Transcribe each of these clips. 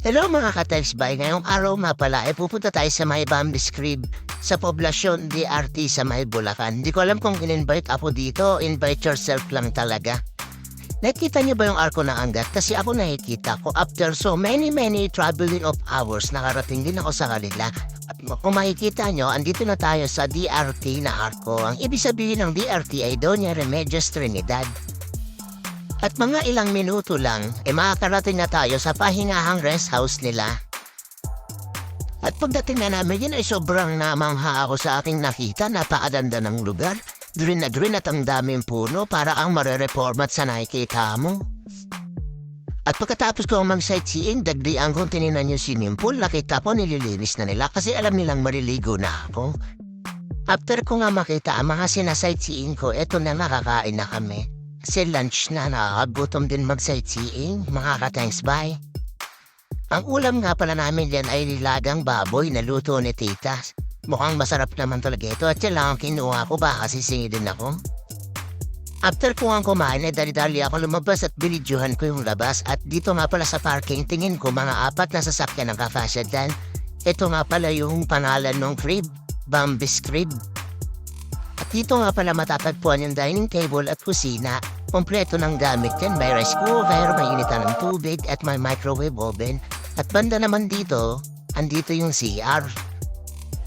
Hello mga ka-Telesbay, ngayong araw nga pala ay pupunta tayo sa may Bambiscrib sa poblasyon DRT sa may Bulacan. Hindi ko alam kung in-invite ako dito, invite yourself lang talaga. Nakita niyo ba yung arko na Angat? Kasi ako nakikita ko after so many traveling of hours, nakarating din ako sa kanila. At kung makikita nyo, andito na tayo sa DRT na arko. Ang ibig sabihin ng DRT ay Doña Remedios Trinidad. At mga ilang minuto lang, makakarating na tayo sa pahingahang rest house nila. At pagdating na namin yun ay sobrang namangha ako sa aking nakita, napakaganda ng lugar. Green na green at ang daming puno para ang marereformat sa nakikita mo. At pagkatapos ko mag-sightseeing, dagdian kong tininan yung swimming pool, nakita ko nililinis na nila kasi alam nilang maliligo na ako. After ko nga makita ang mga sinasightseeing ko, eto na nakakain na kami. Kasi lunch na, nakakagutom din mag-sightseeing, mga ka-thanks bye. Ang ulam nga pala namin yan ay nilagang baboy na luto ni tita. Mukhang masarap naman talaga ito at yan lang ang kinuha ko baka sisingilin ako. After ko ang kumain ay dali-dali ako lumabas at binidyohan ko yung labas at dito nga pala sa parking tingin ko mga 4 na sasakyan ng kafasyadan. Ito nga pala yung pangalan ng crib, Bambiscrib. At dito nga pala matatagpuan yung dining table at kusina. Kompleto ng gamit yan, may rice cooker, may initan ng tubig at may microwave oven. At banda naman dito, andito yung CR.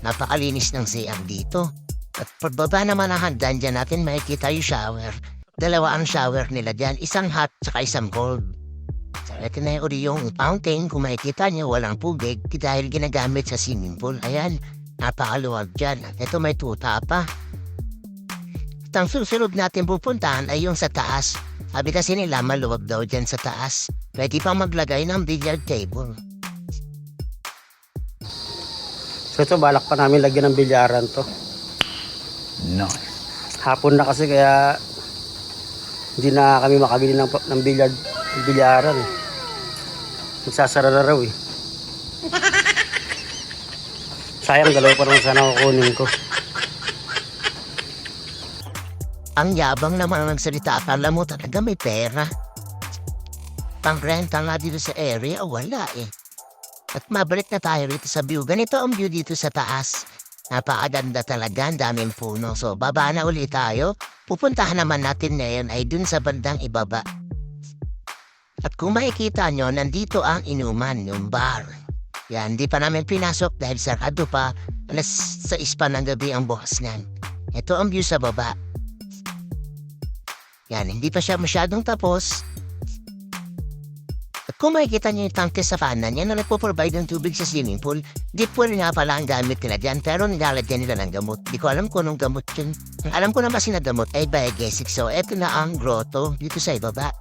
Napakalinis ng CR dito. At pagbaba naman ang hagdan dyan natin makikita yung shower. Dalawa ang shower nila dyan, isang hot saka isang cold. So ito na yung fountain, kung makikita nyo walang tubig dahil ginagamit sa swimming pool. Ayan, napakaluwag dyan. At ito may tuta pa. At ang susunod natin pupuntahan ay yung sa taas. Sabi kasi nila maluwag daw dyan sa taas. Pwede pang maglagay ng billiard table. So ito, balak pa namin lagyan ng bilyaran to. No. Hapon na kasi kaya hindi na kami makabili ng bilyaran. Magsasara na raw eh. Sayang, dalawa pa naman sana kukunin ko. Ang yabang naman ng salita, akala mo talaga may pera. Pang-renta nga dito sa area, wala eh. At mabalik na tayo rito sa view. Ganito ang view dito sa taas. Napakaganda talaga, ang daming puno. So, baba na ulit tayo. Pupuntahan naman natin ngayon ay dun sa bandang ibaba. At kung makikita nyo, nandito ang inuman, yung bar. Yan, di pa namin pinasok dahil sarado pa. Alas 6 pa ng gabi ang bukas niyan. Ito ang view sa baba. Yan, hindi pa siya masyadong tapos. At kung makikita niyo yung tangke sa kanan, yan na nagpo-provide ng tubig sa swimming pool. Deep well nga pala ang gamit nila dyan, pero nilalagyan nila ng gamot. Di ko alam kung anong gamot yun. Ang alam ko na kasi na gamot ay biogesic. So, eto na ang grotto dito sa ibaba.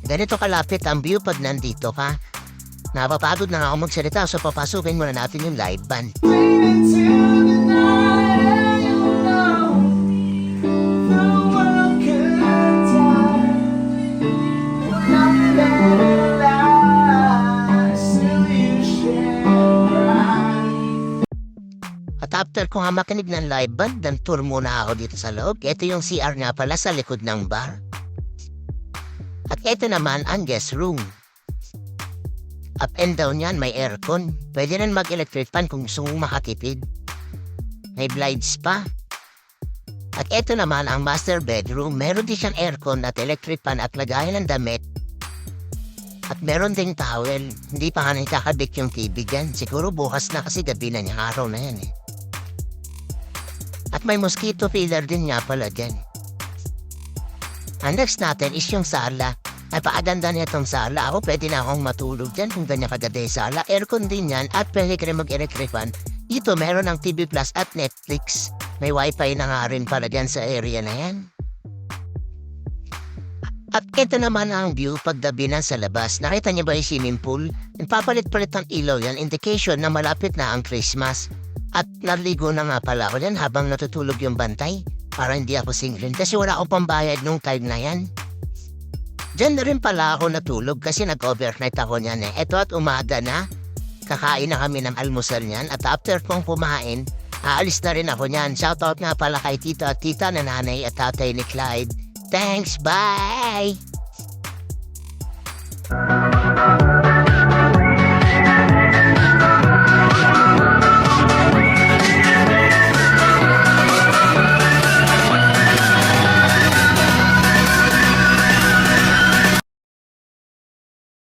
Ganito kalapit ang view pag nandito ka. Napapagod na nga ako magsalita, so papasukin muna natin yung live band. At after ko nga makinig ng live band, dan tour muna ako dito sa loob. Ito yung CR nga pala sa likod ng bar. At ito naman ang guest room. Up and down yan, may aircon. Pwede na mag-electric fan kung gusto mong makatipid. May blinds pa. At ito naman ang master bedroom. Meron din siyang aircon at electric fan at lagayan ng damit. At meron ding towel. Hindi pa nga nakakabit yung TV dyan. Siguro bukas na kasi gabi na niya, araw na yan eh. At may mosquito filler din nga pala dyan. Ang next natin is yung sala. Napakaganda niya itong sala. Ako pwede na akong matulog dyan kung ganyan kaganda yung sala. Aircon din yan at pwede ka rin mag-electric fan. Dito meron ng TV Plus at Netflix. May wifi na nga rin pala dyan sa area na yan. At ito naman ang view pagdabi na sa labas. Nakita niyo ba yung swimming pool? Nagpapalit-palit ng ilaw yan, indication na malapit na ang Christmas. At naligo na nga pala ako yan habang natutulog yung bantay. Para hindi ako singilin kasi wala akong pambayad nung time na yan. Diyan na rin pala ako natulog kasi nag-overnight ako niyan eh. Ito at umaga na, kakain na kami ng almusal niyan. At after kong kumain, aalis na rin ako niyan. Shoutout nga pala kay tita at tita na nanay at tatay ni Clyde. Thanks, bye!